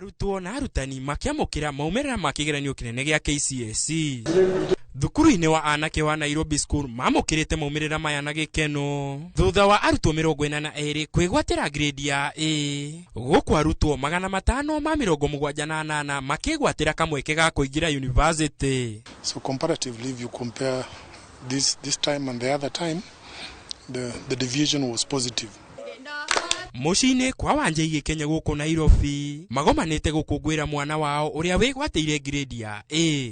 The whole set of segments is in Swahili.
Arutwo na arutani makiamũkĩra maumĩrĩra ma kĩgeranio kĩnene gĩa KCSE. Thukuru-inĩ wa anake wa Nairobi School mamũkĩrĩte maumĩrĩra maya na gĩkeno thutha wa arutwo 42 kwĩgwatĩra grade ya A. Gũkũ arutwo 578 makĩgwatĩra kamweke ga kũingĩra university. So comparatively, if you compare this time and the other time, the division was positive. Mũciĩ-inĩ kwa Wanjai Kenya gũkũ Nairobi magomanĩte gũkũngũĩra mwana wao ũrĩa wĩgwatĩire grade ya A.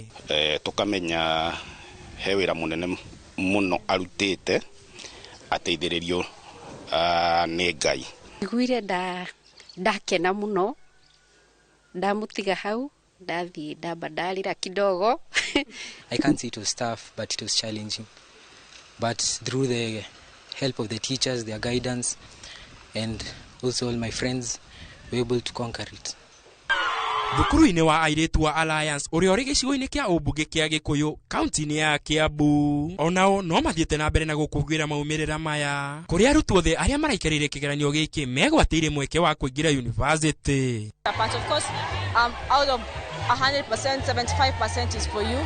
Tukamenya he wĩra mũnene mũno arutĩte ateithĩrĩrio nĩ Ngai. Ngwire ndakena mũno ndamũtiga hau ndathii ndambarira kidogo. I can't say it was tough, but it was challenging. But through the help of the teachers, their guidance, and also all my friends, we were able to conquer it. Thukuru-inĩ wa airĩtu wa Alliance ũrĩa ũrĩ gĩcigo-inĩ kĩa ũmbunge kĩa Gĩkũyũ kaunti-inĩ ya Kiambu onao no mathiĩte na mbere na gũkũngũĩra maumĩrĩra maya kũrĩa arutwo othe arĩa maraikarĩire kĩgeranio gĩkĩ megwatĩire mweke wa kũingĩra university. But of course, out of 100%, 75% is for you,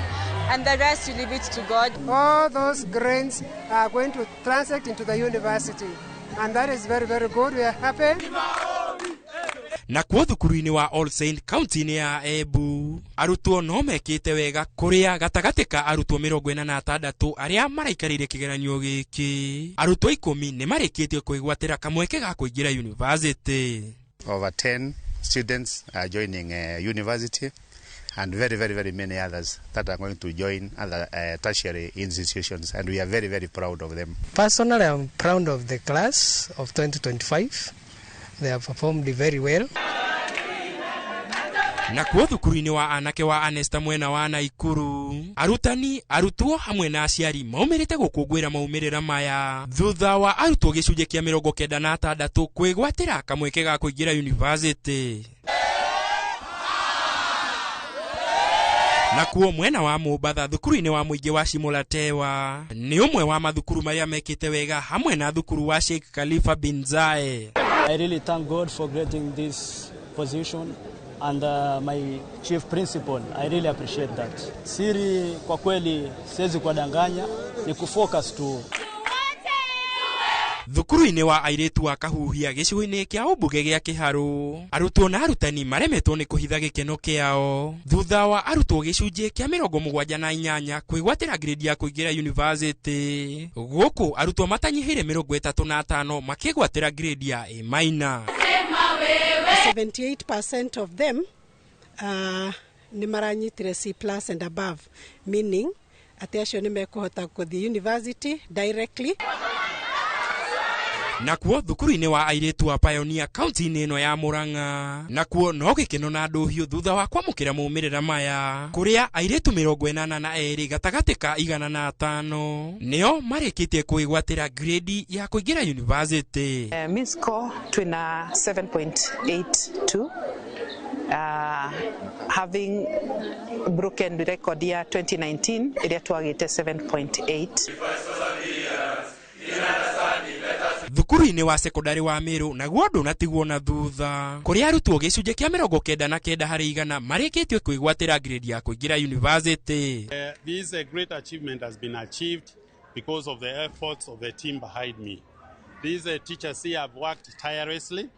and the rest you leave it to God. All those grains are going to translate into the university, and that is very, very good. We are happy. Na kwa thukuru-inĩ wa All Saint kaunti-inĩ ya Embu arutwo no mekĩte wega kũrĩa gatagatĩ ka arutwo 46 arĩa maraikarĩire kĩgeranio gĩkĩ arutwo 10 nĩ marĩkĩtie kwĩgwatĩra kamweke ga kũingĩra university. Over 10 students are joining university, and very many others that are going to join other tertiary institutions, and we are very proud of them. Personally, I'm proud of the class of 2025. They have performed very well. Na kwa thukuru-inĩ wa anake wa Anesta mwena wa Naikuru arutani arutwo hamwe na aciari maumĩrĩte gũkũngũĩra maumĩrĩra maya thutha wa arutwo gĩcunjĩ kĩa 96 kwĩgwatĩra kamweke ga kũingĩra university. Na kuo mwena wa Mũbatha thukuru-inĩ wa mũingĩ wa Shimolatewa nĩ ũmwe wa mathukuru marĩa mekĩte wega hamwe na thukuru wa Sheikh Khalifa bin Zayed. I really thank God for getting this position and my chief principal. I really appreciate that. Siri kwa kweli siwezi kuwadanganya, ni kufocus tu. Thukuru-inĩ wa airĩtu wa Kahuhia gĩcigo-inĩ kĩa ũmbunge gĩa Kĩharũ arutwo na arutani maremetwo nĩ kũhitha gĩkeno kĩao thutha wa arutwo gĩcunjĩ kĩa 78 kwĩgwatĩra grade ya kũingĩra university. Gũkũ arutwo matanyihĩire 35 makĩgwatĩra grade ya A-. 78% of them nĩ maranyitire C+ and above, meaning atĩ acio nĩ mekũhota gũthiĩ university directly. Nakuo thukuru-inĩ wa airĩtu wa Pioneer kaunti-inĩ ĩno ya Murang'a nakuo no gĩkeno na ndũhiũ thutha wa kwamũkĩra maumĩrĩra maya kũrĩa airĩtu 82 gatagatĩ ka 105 nĩo marĩkĩtie kwĩgwatĩra grade ya kũingĩra university. Mean score twina 7.82, having broken the record ya 2019 ĩrĩa twagĩte 7.8. Thukuru-inĩ wa sekondari wa Meru naguo ndũnatigwo na thutha kũrĩa arutwo gĩcunjĩ kĩa 99% marĩkĩtie kwĩgwatĩra grade ya kũingĩra university. This great achievement has been achieved because of the efforts of the team behind me. These teachers here have worked tirelessly.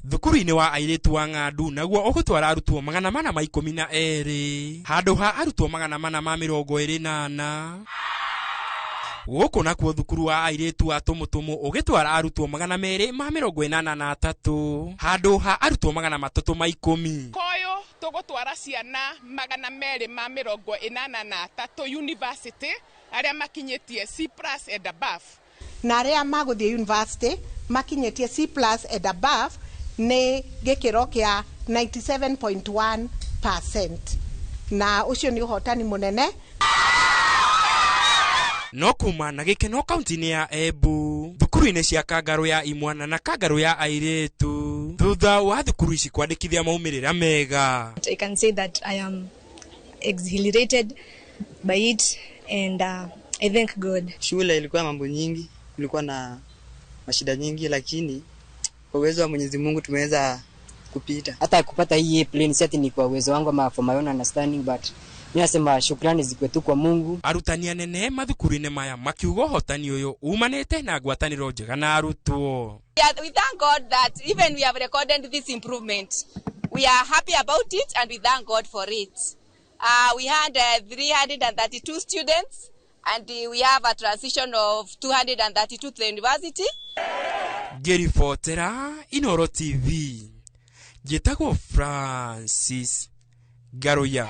Thukuru-inĩ wa airĩtu wa Ng'andu naguo ũgũtwara arutwo 412 handũ ha arutwo 428. Gũkũ nakuo thukuru wa airĩtu wa Tumutumu ũgĩtwara arutwo 283 handũ ha arutwo 310. Koyo tũgũtwara ciana 283 university arĩa makinyĩtie C+ and above. Na arĩa magũthiĩ university makinyĩtie C+ and above nĩ gĩkĩro kĩa 97.1%, na ũcio nĩ ũhotani mũnene. No kuma na gĩkeno kaunti-inĩ ya Embu thukuru-inĩ cia Kangarũ ya Imwana na Kangarũ ya airĩtu thutha wa thukuru ici kwandĩkithia maumĩrĩra mega. I can say that I am exhilarated by it and I thank God. Shule ilikuwa mambo nyingi, kulikuwa na mashida nyingi, lakini kwa uwezo wa Mwenyezi Mungu tumeweza kupita. Hata kupata hii plane si ati ni kwa uwezo wangu ama for my own understanding, but mimi nasema shukrani zikwe tu kwa Mungu. Arutani anene mathukuru-inĩ maya makiuga hotani uyu umanite na ngwatanĩro njega na arutwo. We thank God that even we have recorded this improvement. We are happy about it and we thank God for it. We had 332 students and we have a transition of 232 to the university. Gerifotera Inoro TV. Getago Francis Garoya.